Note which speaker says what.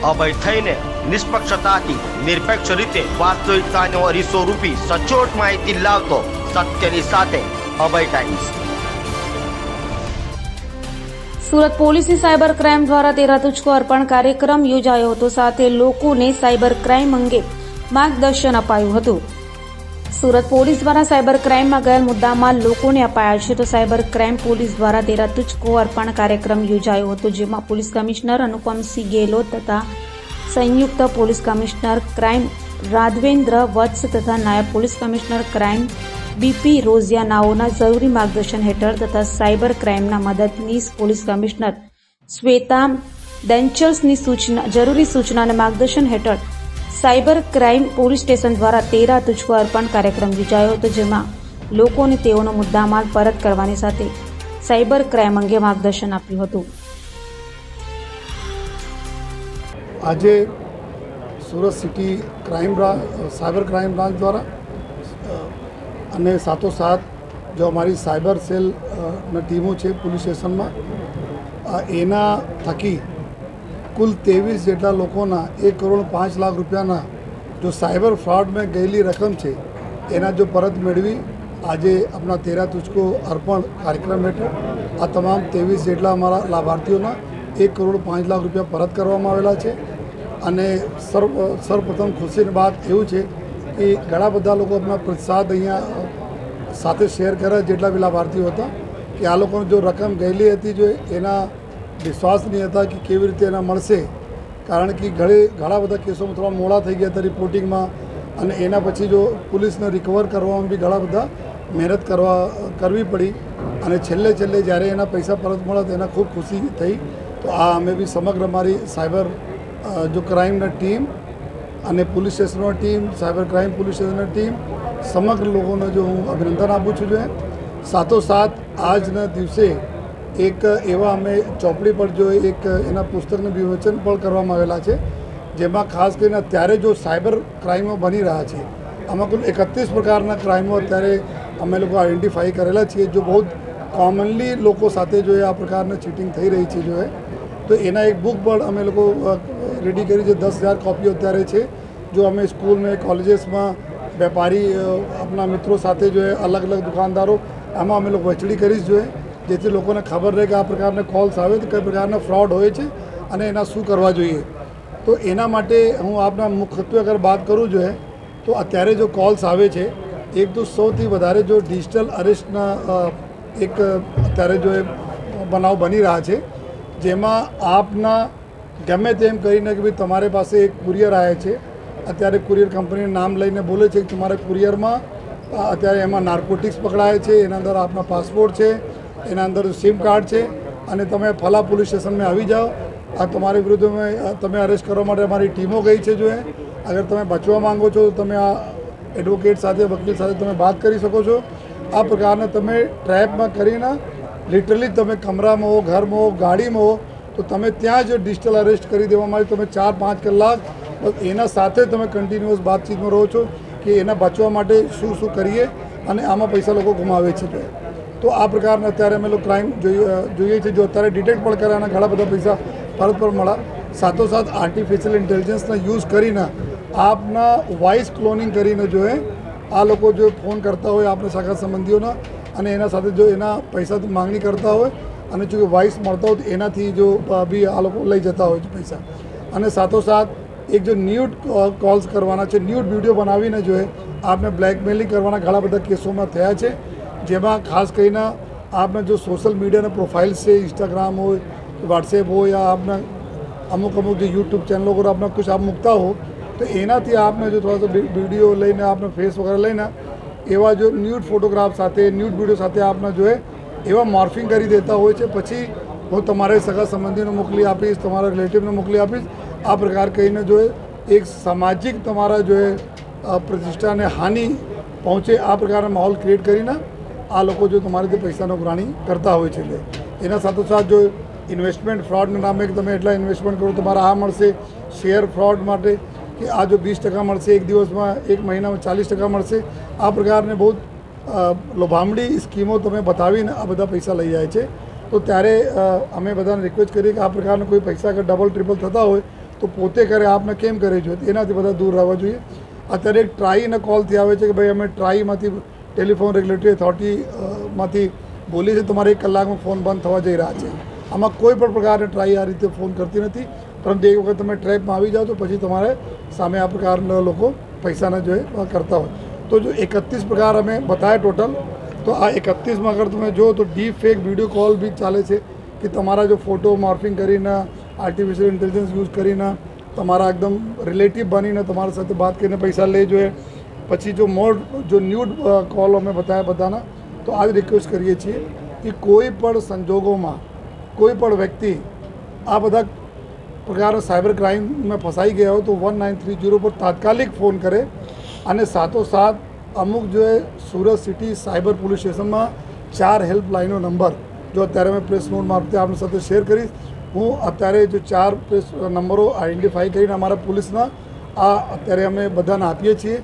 Speaker 1: અભય થઈને નિષ્પક્ષતાથી નિરપેક્ષ રીતે વાસ્તવિકતાનો અરીસો રૂપી સચોટ માહિતી લાવતો સત્યની સાથે અભય ટાઈમ્સ।
Speaker 2: સુરત પોલીસની સાયબર ક્રાઇમ દ્વારા તેરા તુજકો અર્પણ કાર્યક્રમ યોજાયો હતો, સાથે લોકોને સાયબર ક્રાઇમ અંગે માર્ગદર્શન અપાયું હતું। સુરત પોલીસ દ્વારા સાયબર ક્રાઇમમાં ગયેલ મુદ્દામાં લોકોને અપાયા છે, તો સાયબર ક્રાઇમ પોલીસ દ્વારા તેરા તુજકો અર્પણ કાર્યક્રમ યોજાયો હતો, જેમાં પોલીસ કમિશનર અનુપમસિંહ ગેહલોત તથા સંયુક્ત પોલીસ કમિશનર ક્રાઇમ રાઘવેન્દ્ર વત્સ તથા નાયબ પોલીસ કમિશનર ક્રાઇમ બીપી રોઝિયાનાઓના જરૂરી માર્ગદર્શન હેઠળ તથા સાયબર ક્રાઇમના મદદનીશ પોલીસ કમિશનર શ્વેતા દેન્ચલ્સની જરૂરી સૂચના અને માર્ગદર્શન હેઠળ સાયબર ક્રાઇમ પોલીસ સ્ટેશન દ્વારા તેરા તુજકો અર્પણ કાર્યક્રમ યોજાયો હતો, જેમાં લોકોને તેઓનો મુદ્દામાલ પરત કરવાની સાથે સાયબર ક્રાઇમ અંગે માર્ગદર્શન આપ્યું હતું।
Speaker 3: આજે Surat city cyber crime branch द्वारा અને સાથોસાથ જો અમારી સાયબર સેલ ના ટીમો છે પોલીસ સ્ટેશનમાં, એના થકી કુલ 23 જેટલા લોકોના 1,05 લાખ રૂપિયાના જો સાયબર ફ્રોડમાં ગયેલી રકમ છે એના જો પરત મેળવી આજે આપણા તેરા તુજકો અર્પણ કાર્યક્રમ હેઠળ આ તમામ 23 જેટલા અમારા લાભાર્થીઓના 1,05 લાખ રૂપિયા પરત કરવામાં આવેલા છે। અને સર્વપ્રથમ ખુશીની વાત એવું છે કે ઘણા બધા લોકો આપણા પ્રસાદ અહીંયા સાથે શેર કર્યા જેટલા બી લાભાર્થીઓ હતા કે આ લોકોને જો રકમ ગયેલી હતી જો એના વિશ્વાસ નહીં હતા કે કેવી રીતે એના મળશે, કારણ કે ઘણા બધા કેસોમાં થોડા મોડા થઈ ગયા હતા રિપોર્ટિંગમાં, અને એના પછી જો પોલીસને રિકવર કરવામાં બી ઘણા બધા મહેનત કરવી પડી, અને છેલ્લે જ્યારે એના પૈસા પરત મળ્યા તો એના ખૂબ ખુશી થઈ। તો આ અમે બી સમગ્ર અમારી સાયબર जो क्राइम टीम અને પોલીસ સ્ટેશનની ટીમ, સાયબર ક્રાઇમ પોલીસ સ્ટેશનની ટીમ, સમગ્ર લોકોને જો હું અભિનંદન આપું છું। જો સાથોસાથ આજના દિવસે એક એવા અમે ચોપડી પર જો એક એના પુસ્તકનું વિવેચન પણ કરવામાં આવેલા છે, જેમાં ખાસ કરીને અત્યારે જો સાયબર ક્રાઇમો બની રહ્યા છે, આમાં કુલ 31 પ્રકારના ક્રાઇમો અત્યારે અમે લોકો આઈડેન્ટિફાઈ કરેલા છીએ, જો બહુ કોમનલી લોકો સાથે જો આ પ્રકારની ચીટિંગ થઈ રહી છે। જો તો એના એક બુક પણ અમે લોકો રેડી કરી છે, 10,000 કોપીઓ અત્યારે છે, જો અમે સ્કૂલમાં કોલેજીસમાં વેપારી આપણા મિત્રો સાથે જો અલગ અલગ દુકાનદારો આમાં અમે લોકો વહેંચણી કરીશ, જોઈએ જેથી લોકોને ખબર રહે કે આ પ્રકારના કોલ્સ આવે તો કઈ પ્રકારના ફ્રોડ હોય છે અને એના શું કરવા જોઈએ। તો એના માટે હું આપના મુખ્યત્વે અગર વાત કરું જોઈએ તો અત્યારે જો કોલ્સ આવે છે, એક તો સૌથી વધારે જો ડિજિટલ અરેસ્ટના એક અત્યારે જો બનાવ બની રહ્યા છે, જેમાં આપના ગમે તેમ કરીને કે ભાઈ તમારી પાસે એક કુરિયર આવે છે, અત્યારે કુરિયર કંપનીનું નામ લઈને બોલે છે કે તમારા કુરિયરમાં અત્યારે એમાં નાર્કોટિક્સ પકડાય છે, એના અંદર આપના પાસપોર્ટ છે, એના અંદર સિમ કાર્ડ છે, અને તમે ફલા પોલીસ સ્ટેશનમાં આવી જાઓ, આ તમારી વિરુદ્ધ તમે અરેસ્ટ કરવા માટે અમારી ટીમો ગઈ છે। જો અગર તમે બચવા માંગો છો તો તમે આ એડવોકેટ સાથે, વકીલ સાથે તમે વાત કરી શકો છો। આ પ્રકારના તમે ટ્રેપમાં કરીને લિટરલી તમે કમરામાં હો, ઘરમાં હો, ગાડીમાં હો, તો તમે ત્યાં જ ડિજિટલ અરેસ્ટ કરી દેવામાં આવે, તમે 4-5 કલાક એના સાથે તમે કન્ટિન્યુઅસ બાતચીતમાં રહો છો કે એના બચવા માટે શું કરીએ, અને આમાં પૈસા લોકો ગુમાવે છે। તો આ પ્રકારના અત્યારે અમે લોકો ક્રાઇમ જોઈએ છે, જો અત્યારે ડિટેક્ટ પણ કરે અને ઘણા બધા પૈસા પરત પણ મળ્યા। સાથોસાથ આર્ટિફિશિયલ ઇન્ટેલિજન્સના યુઝ કરીને આપના વોઇસ ક્લોનિંગ કરીને જો આ લોકો જો ફોન કરતા હોય આપણા સગા સંબંધીઓના, અને એના સાથે જો એના પૈસા માંગણી કરતા હોય, અને જો વોઇસ મળતા હોય તો એનાથી જો બી આ લોકો લઈ જતા હોય છે પૈસા। અને સાથોસાથ એક જો ન્યૂડ કોલ્સ કરવાના છે, ન્યૂડ વિડીયો બનાવીને જો આપને બ્લેકમેલિંગ કરવાના ઘણા બધા કેસોમાં થયા છે, જેમાં ખાસ કરીને આપના જો સોશિયલ મીડિયાના પ્રોફાઇલ્સ છે, ઇન્સ્ટાગ્રામ હોય, વોટ્સએપ હોય, યા આપના અમુક જે યુટ્યુબ ચેનલો પર આપના કુછ આપ મૂકતા હો, તો એનાથી આપને જો થોડા વિડીયો લઈને આપને ફેસ વગેરે લઈને એવા જો ન્યૂડ ફોટોગ્રાફ સાથે, ન્યૂડ વિડીયો સાથે આપના જો એવા મોર્ફિંગ કરી દેતા હોય છે। પછી હું તમારે સગા સંબંધીને મોકલી આપીશ, તમારા રિલેટિવને મોકલી આપીશ, આ પ્રકાર કહીને જો એક સામાજિક તમારા જો પ્રતિષ્ઠાને હાનિ પહોંચે આ પ્રકારના માહોલ ક્રિએટ કરીને આ લોકો જો તમારી પૈસાનો ઉઘરાણી કરતા હોય છે। એના સાથોસાથ જો ઇન્વેસ્ટમેન્ટ ફ્રોડના નામે તમે એટલા ઇન્વેસ્ટમેન્ટ કરો તમારા આ મળશે, શેર ફ્રોડ માટે કે આ જો 20% મળશે, એક દિવસમાં, એક મહિનામાં 40% મળશે, આ પ્રકારને બહુ લોભામણી સ્કીમો તમે બતાવીને આ બધા પૈસા લઈ જાય છે। તો ત્યારે અમે બધાને રિક્વેસ્ટ કરીએ કે આ પ્રકારના કોઈ પૈસા અગર ડબલ ટ્રિપલ થતા હોય તો પોતે કરે આપને કેમ કરે જોઈએ એનાથી બધા દૂર રહેવા જોઈએ. અત્યારે એક ટ્રાઈના કોલથી આવે છે કે ભાઈ અમે ટ્રાઈમાંથી ટેલિફોન રેગ્યુલેટરી ઓથોરિટીમાંથી બોલીએ છીએ તમારે 1 કલાકમાં ફોન બંધ થવા જઈ રહ્યા છે. આમાં કોઈ પણ પ્રકારની ટ્રાઈ આ રીતે ફોન કરતી નથી, પરંતુ એક વખત તમે ટ્રેપમાં આવી જાઓ તો પછી તમારે સામે આ પ્રકારના લોકો પૈસાના જોઈએ કરતા હોય. તો જો 31 પ્રકાર અમે બતાવ્યા ટોટલ, તો આ 31માં અગર તમે જુઓ તો ડીપ ફેક વિડીયો કોલ બી ચાલે છે કે તમારા જો ફોટો મોર્ફિંગ કરીને આર્ટિફિશિયલ ઇન્ટેલિજન્સ યુઝ કરીને તમારા એકદમ રિલેટિવ બનીને તમારા સાથે વાત કરીને પૈસા લે જોઈએ. પછી જો ન્યૂડ કોલ અમે બતાવ્યા બધાના, તો આ જ રિક્વેસ્ટ કરીએ છીએ કે કોઈ પણ સંજોગોમાં કોઈ પણ વ્યક્તિ આ બધા પ્રકારના સાયબર ક્રાઇમમાં ફસાઈ ગયા હોય તો 1930 પર તાત્કાલિક ફોન કરે. અને સાથોસાથ અમુક જો સુરત સિટી સાયબર પોલીસ સ્ટેશનમાં 4 હેલ્પલાઇનનો નંબર જો અત્યારે મેં પ્રેસ નોટ મારફતે આપણી સાથે શેર કરીશ. હું અત્યારે જો 4 પ્રેસ નંબરો આઈડેન્ટિફાઈ કરીને અમારા પોલીસના આ અત્યારે અમે બધાને આપીએ છીએ.